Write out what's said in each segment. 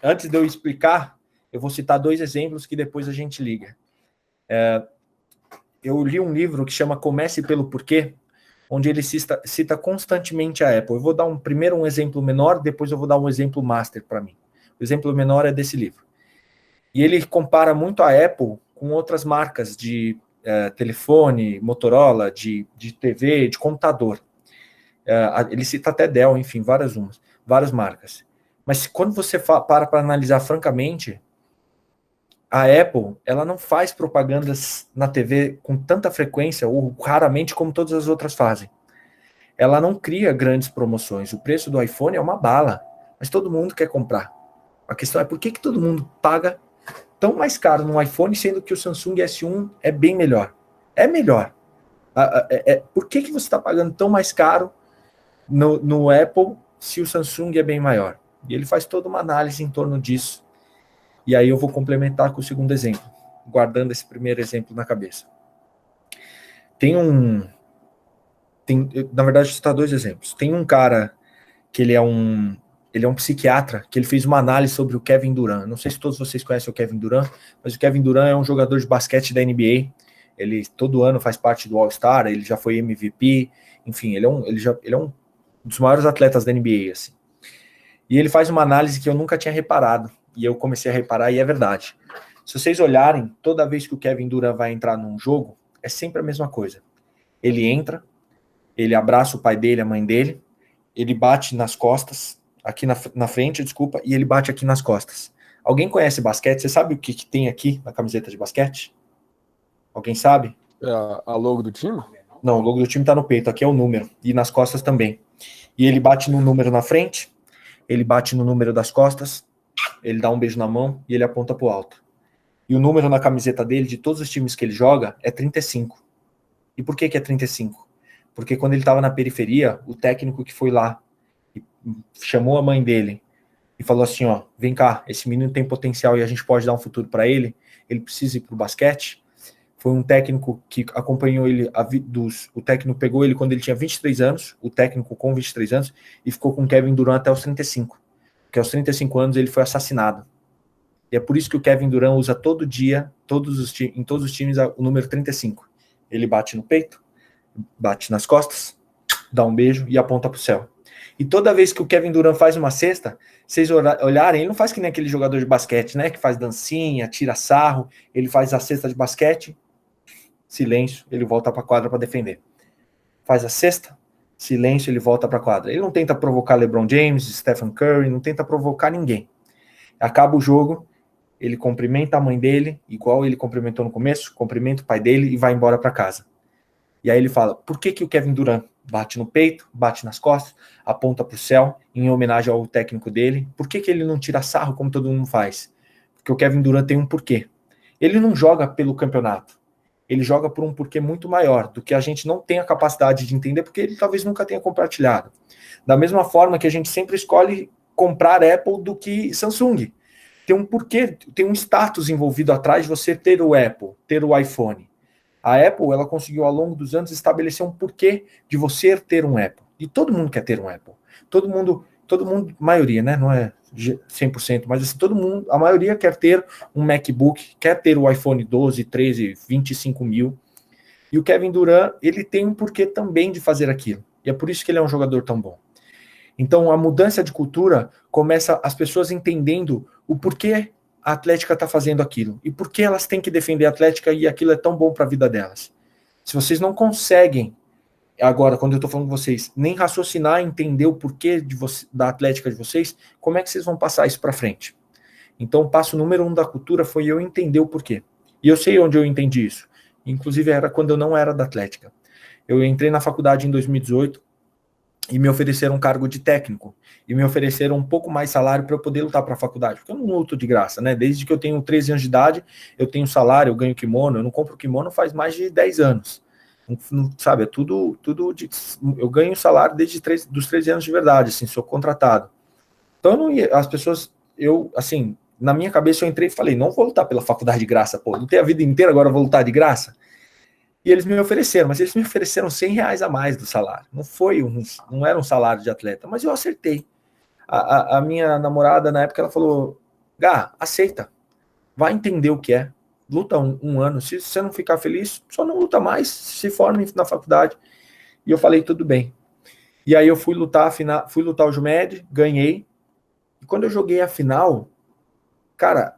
Antes de eu explicar, eu vou citar 2 exemplos que depois a gente liga. Eu li um livro que chama Comece pelo Porquê, onde ele cita constantemente a Apple. Eu vou dar primeiro um exemplo menor, depois eu vou dar um exemplo master para mim. O exemplo menor é desse livro. E ele compara muito a Apple com outras marcas de telefone, Motorola, de TV, de computador. Ele cita até Dell, enfim, várias marcas. Mas quando você para analisar francamente, a Apple, ela não faz propagandas na TV com tanta frequência, ou raramente, como todas as outras fazem. Ela não cria grandes promoções. O preço do iPhone é uma bala, mas todo mundo quer comprar. A questão é por que todo mundo paga tão mais caro no iPhone, sendo que o Samsung S1 é bem melhor. É melhor. Por que você está pagando tão mais caro no Apple se o Samsung é bem maior? E ele faz toda uma análise em torno disso. E aí eu vou complementar com o segundo exemplo, guardando esse primeiro exemplo na cabeça. Na verdade, vou citar 2 exemplos. Tem um cara que ele é um psiquiatra, que ele fez uma análise sobre o Kevin Durant. Não sei se todos vocês conhecem o Kevin Durant, mas o Kevin Durant é um jogador de basquete da NBA. Ele todo ano faz parte do All-Star, ele já foi MVP, enfim, ele é um dos maiores atletas da NBA, assim. E ele faz uma análise que eu nunca tinha reparado, e eu comecei a reparar, e é verdade. Se vocês olharem, toda vez que o Kevin Durant vai entrar num jogo, é sempre a mesma coisa. Ele entra, ele abraça o pai dele, a mãe dele, ele bate nas costas, aqui na frente, desculpa, e ele bate aqui nas costas. Alguém conhece basquete? Você sabe o que tem aqui na camiseta de basquete? Alguém sabe? É a logo do time? Não, o logo do time tá no peito, aqui é o número, e nas costas também. E ele bate no número na frente, ele bate no número das costas, ele dá um beijo na mão e ele aponta pro alto. E o número na camiseta dele, de todos os times que ele joga, é 35. E por que é 35? Porque quando ele estava na periferia, o técnico que foi lá e chamou a mãe dele e falou assim, ó, vem cá, esse menino tem potencial e a gente pode dar um futuro para ele precisa ir pro basquete. Foi um técnico que acompanhou ele, o técnico pegou ele quando ele tinha 23 anos, o técnico com 23 anos, e ficou com o Kevin Durant até os 35. Porque aos 35 anos ele foi assassinado. E é por isso que o Kevin Durant usa todo dia, em todos os times, o número 35. Ele bate no peito, bate nas costas, dá um beijo e aponta pro céu. E toda vez que o Kevin Durant faz uma cesta, vocês olharem, ele não faz que nem aquele jogador de basquete, né? Que faz dancinha, tira sarro, ele faz a cesta de basquete, silêncio, ele volta para a quadra para defender. Faz a cesta, silêncio, ele volta para a quadra. Ele não tenta provocar LeBron James, Stephen Curry, não tenta provocar ninguém. Acaba o jogo, ele cumprimenta a mãe dele, igual ele cumprimentou no começo, cumprimenta o pai dele e vai embora para casa. E aí ele fala, por que o Kevin Durant bate no peito, bate nas costas, aponta para o céu, em homenagem ao técnico dele? Por que ele não tira sarro como todo mundo faz? Porque o Kevin Durant tem um porquê. Ele não joga pelo campeonato. Ele joga por um porquê muito maior, do que a gente não tem a capacidade de entender, porque ele talvez nunca tenha compartilhado. Da mesma forma que a gente sempre escolhe comprar Apple do que Samsung. Tem um porquê, tem um status envolvido atrás de você ter o Apple, ter o iPhone. A Apple, ela conseguiu ao longo dos anos estabelecer um porquê de você ter um Apple. E todo mundo quer ter um Apple. Todo mundo, maioria, né? Não é 100%, mas assim, todo mundo, a maioria quer ter um MacBook, quer ter o iPhone 12, 13, 25 mil. E o Kevin Durant, ele tem um porquê também de fazer aquilo. E é por isso que ele é um jogador tão bom. Então, a mudança de cultura começa as pessoas entendendo o porquê a Atlética está fazendo aquilo. E por que elas têm que defender a Atlética e aquilo é tão bom para a vida delas. Se vocês não conseguem, agora, quando eu estou falando com vocês, nem raciocinar, entender o porquê da Atlética de vocês, como é que vocês vão passar isso para frente? Então, o passo número 1 da cultura foi eu entender o porquê. E eu sei onde eu entendi isso. Inclusive, era quando eu não era da Atlética. Eu entrei na faculdade em 2018, e me ofereceram um cargo de técnico, e me ofereceram um pouco mais salário para eu poder lutar para a faculdade, porque eu não luto de graça, né? Desde que eu tenho 13 anos de idade, eu tenho salário, eu ganho kimono, eu não compro kimono faz mais de 10 anos, não, sabe, é tudo eu ganho salário desde dos 13 anos de verdade, assim, sou contratado. Então, eu não ia, as pessoas, assim, na minha cabeça eu entrei e falei, não vou lutar pela faculdade de graça, pô, lutei a vida inteira, agora eu vou lutar de graça? E eles me ofereceram, mas eles me ofereceram R$100 a mais do salário. Não era um salário de atleta, mas eu acertei. A minha namorada, na época, ela falou, Gá, aceita, vai entender o que é, luta um ano, se você não ficar feliz, só não luta mais, se forme na faculdade. E eu falei, tudo bem. E aí eu fui lutar o Jumed, ganhei, e quando eu joguei a final, cara,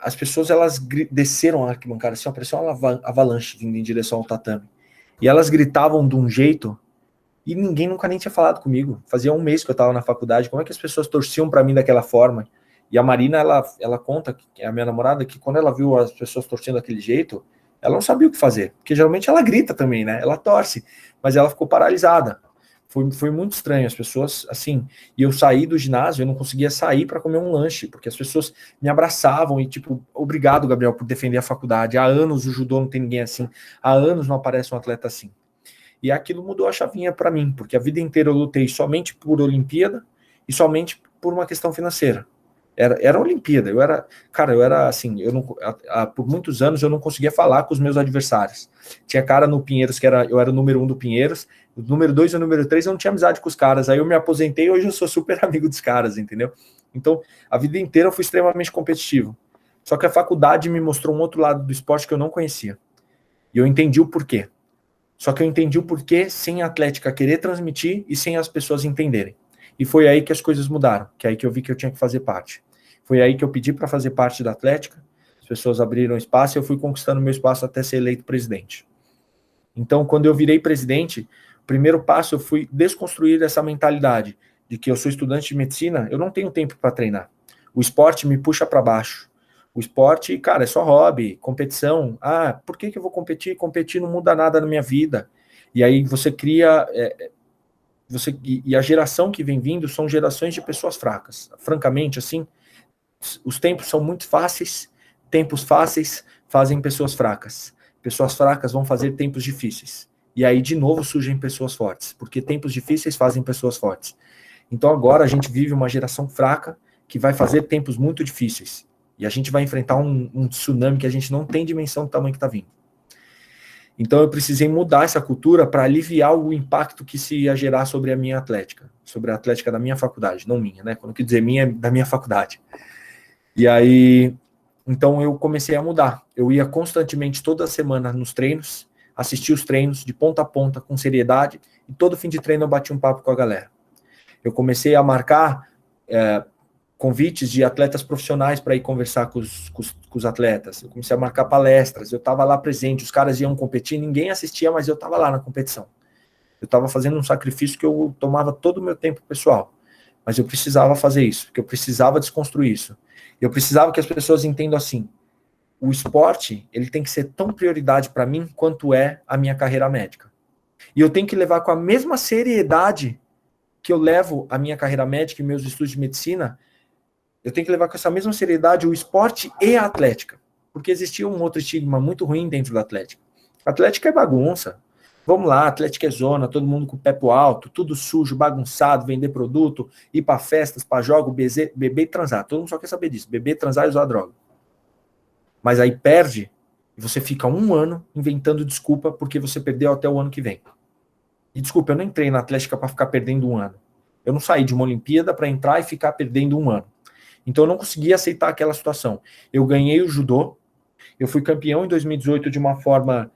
as pessoas, elas desceram a arquibancada, assim, parecia uma avalanche vindo em direção ao tatame. E elas gritavam de um jeito, e ninguém nunca nem tinha falado comigo. Fazia um mês que eu estava na faculdade, como é que as pessoas torciam para mim daquela forma? E a Marina, ela conta, que é a minha namorada, que quando ela viu as pessoas torcendo daquele jeito, ela não sabia o que fazer, porque geralmente ela grita também, né? Ela torce, mas ela ficou paralisada. Foi muito estranho, as pessoas, assim, e eu saí do ginásio, eu não conseguia sair para comer um lanche, porque as pessoas me abraçavam e, tipo, obrigado, Gabriel, por defender a faculdade. Há anos o judô não tem ninguém assim, há anos não aparece um atleta assim. E aquilo mudou a chavinha para mim, porque a vida inteira eu lutei somente por Olimpíada e somente por uma questão financeira. Era Olimpíada, eu era assim, eu não, por muitos anos eu não conseguia falar com os meus adversários. Tinha cara no Pinheiros que eu era o número 1 do Pinheiros, o número 2 e o número 3 eu não tinha amizade com os caras, aí eu me aposentei e hoje eu sou super amigo dos caras, entendeu? Então, a vida inteira eu fui extremamente competitivo. Só que a faculdade me mostrou um outro lado do esporte que eu não conhecia. E eu entendi o porquê. Só que eu entendi o porquê sem a Atlética querer transmitir e sem as pessoas entenderem. E foi aí que as coisas mudaram, que é aí que eu vi que eu tinha que fazer parte. Foi aí que eu pedi para fazer parte da Atlética, as pessoas abriram espaço e eu fui conquistando meu espaço até ser eleito presidente. Então, quando eu virei presidente, o primeiro passo eu fui desconstruir essa mentalidade de que eu sou estudante de medicina, eu não tenho tempo para treinar. O esporte me puxa para baixo. O esporte, cara, é só hobby, competição. Ah, por que eu vou competir? Competir não muda nada na minha vida. E aí você cria... e a geração que vem vindo são gerações de pessoas fracas. Francamente, assim, os tempos são muito fáceis, tempos fáceis fazem pessoas fracas. Pessoas fracas vão fazer tempos difíceis. E aí, de novo, surgem pessoas fortes, porque tempos difíceis fazem pessoas fortes. Então, agora a gente vive uma geração fraca que vai fazer tempos muito difíceis. E a gente vai enfrentar um tsunami que a gente não tem dimensão do tamanho que está vindo. Então, eu precisei mudar essa cultura para aliviar o impacto que se ia gerar sobre a minha atlética, sobre a atlética da minha faculdade, não minha, né? Quando eu quis dizer minha, é da minha faculdade. E aí, então eu comecei a mudar. Eu ia constantemente toda semana nos treinos, assistia os treinos de ponta a ponta com seriedade, e todo fim de treino eu bati um papo com a galera. Eu comecei a marcar convites de atletas profissionais para ir conversar com os atletas. Eu comecei a marcar palestras, eu estava lá presente, os caras iam competir, ninguém assistia, mas eu estava lá na competição. Eu estava fazendo um sacrifício que eu tomava todo o meu tempo pessoal. Mas eu precisava fazer isso, porque eu precisava desconstruir isso. Eu precisava que as pessoas entendam assim, o esporte, ele tem que ser tão prioridade para mim quanto é a minha carreira médica. E eu tenho que levar com a mesma seriedade que eu levo a minha carreira médica e meus estudos de medicina, eu tenho que levar com essa mesma seriedade o esporte e a atlética. Porque existia um outro estigma muito ruim dentro da atlética. A atlética é bagunça. Vamos lá, atlética é zona, todo mundo com o pé pro alto, tudo sujo, bagunçado, vender produto, ir para festas, para jogos, beber e transar. Todo mundo só quer saber disso, beber, transar e usar droga. Mas aí perde, e você fica um ano inventando desculpa porque você perdeu até o ano que vem. E desculpa, eu não entrei na atlética para ficar perdendo um ano. Eu não saí de uma Olimpíada para entrar e ficar perdendo um ano. Então eu não conseguia aceitar aquela situação. Eu ganhei o judô, eu fui campeão em 2018 de uma forma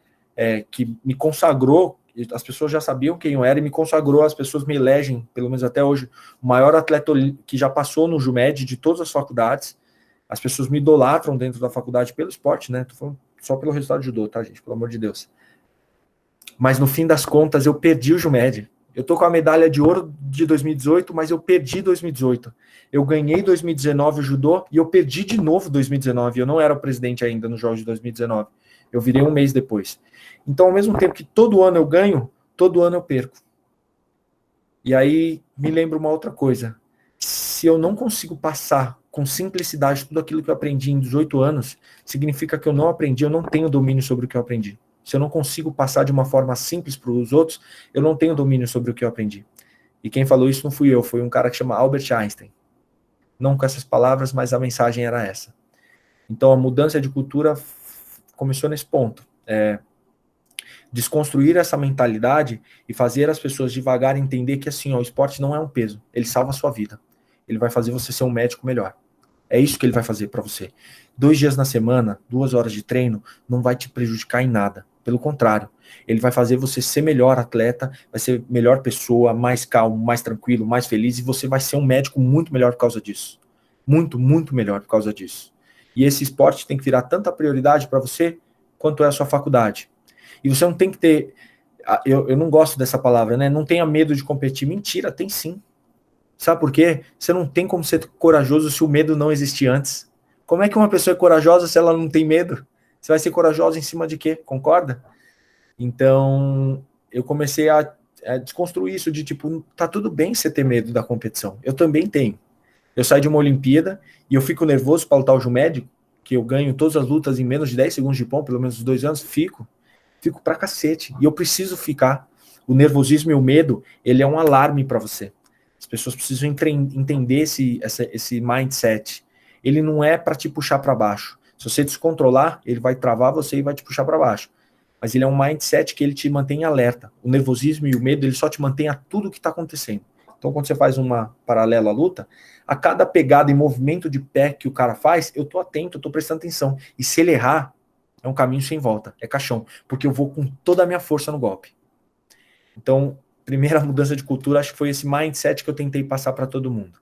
que me consagrou, as pessoas já sabiam quem eu era e me consagrou, as pessoas me elegem, pelo menos até hoje, o maior atleta que já passou no Jumed de todas as faculdades. As pessoas me idolatram dentro da faculdade pelo esporte, né? Tô falando só pelo resultado do judô, tá, gente? Pelo amor de Deus. Mas no fim das contas eu perdi o Jumed. Eu tô com a medalha de ouro de 2018, mas eu perdi 2018. Eu ganhei 2019 o judô e eu perdi de novo 2019. Eu não era o presidente ainda nos Jogos de 2019. Eu virei um mês depois. Então, ao mesmo tempo que todo ano eu ganho, todo ano eu perco. E aí me lembra uma outra coisa. Se eu não consigo passar com simplicidade tudo aquilo que eu aprendi em 18 anos, significa que eu não aprendi, eu não tenho domínio sobre o que eu aprendi. Se eu não consigo passar de uma forma simples para os outros, eu não tenho domínio sobre o que eu aprendi. E quem falou isso não fui eu, foi um cara que chama Albert Einstein. Não com essas palavras, mas a mensagem era essa. Então a mudança de cultura começou nesse ponto. Desconstruir essa mentalidade e fazer as pessoas devagar entender que assim, ó, o esporte não é um peso, ele salva a sua vida. ele vai fazer você ser um médico melhor. É isso que ele vai fazer para você. 2 dias na semana, 2 horas de treino, não vai te prejudicar em nada. Pelo contrário, ele vai fazer você ser melhor atleta, vai ser melhor pessoa, mais calmo, mais tranquilo, mais feliz, e você vai ser um médico muito melhor por causa disso. Muito, muito melhor por causa disso. E esse esporte tem que virar tanta prioridade para você quanto é a sua faculdade. E você não tem que ter... Eu não gosto dessa palavra, né? Não tenha medo de competir. Mentira, tem sim. Sabe por quê? Você não tem como ser corajoso se o medo não existir antes. Como é que uma pessoa é corajosa se ela não tem medo? Você vai ser corajosa em cima de quê? Concorda? Então, eu comecei a desconstruir isso de tipo, tá tudo bem você ter medo da competição. Eu também tenho. Eu saio de uma Olimpíada e eu fico nervoso para lutar o médico, que eu ganho todas as lutas em menos de 10 segundos de pão, pelo menos uns 2 anos, fico pra cacete. E eu preciso ficar. O nervosismo e o medo, ele é um alarme para você. As pessoas precisam entender esse mindset. Ele não é para te puxar para baixo. Se você descontrolar, ele vai travar você e vai te puxar para baixo. Mas ele é um mindset que ele te mantém alerta. O nervosismo e o medo, ele só te mantém a tudo que está acontecendo. Então, quando você faz uma paralela à luta, a cada pegada e movimento de pé que o cara faz, eu tô atento, eu tô prestando atenção. E se ele errar, é um caminho sem volta, é caixão, porque eu vou com toda a minha força no golpe. Então, primeira mudança de cultura, acho que foi esse mindset que eu tentei passar para todo mundo.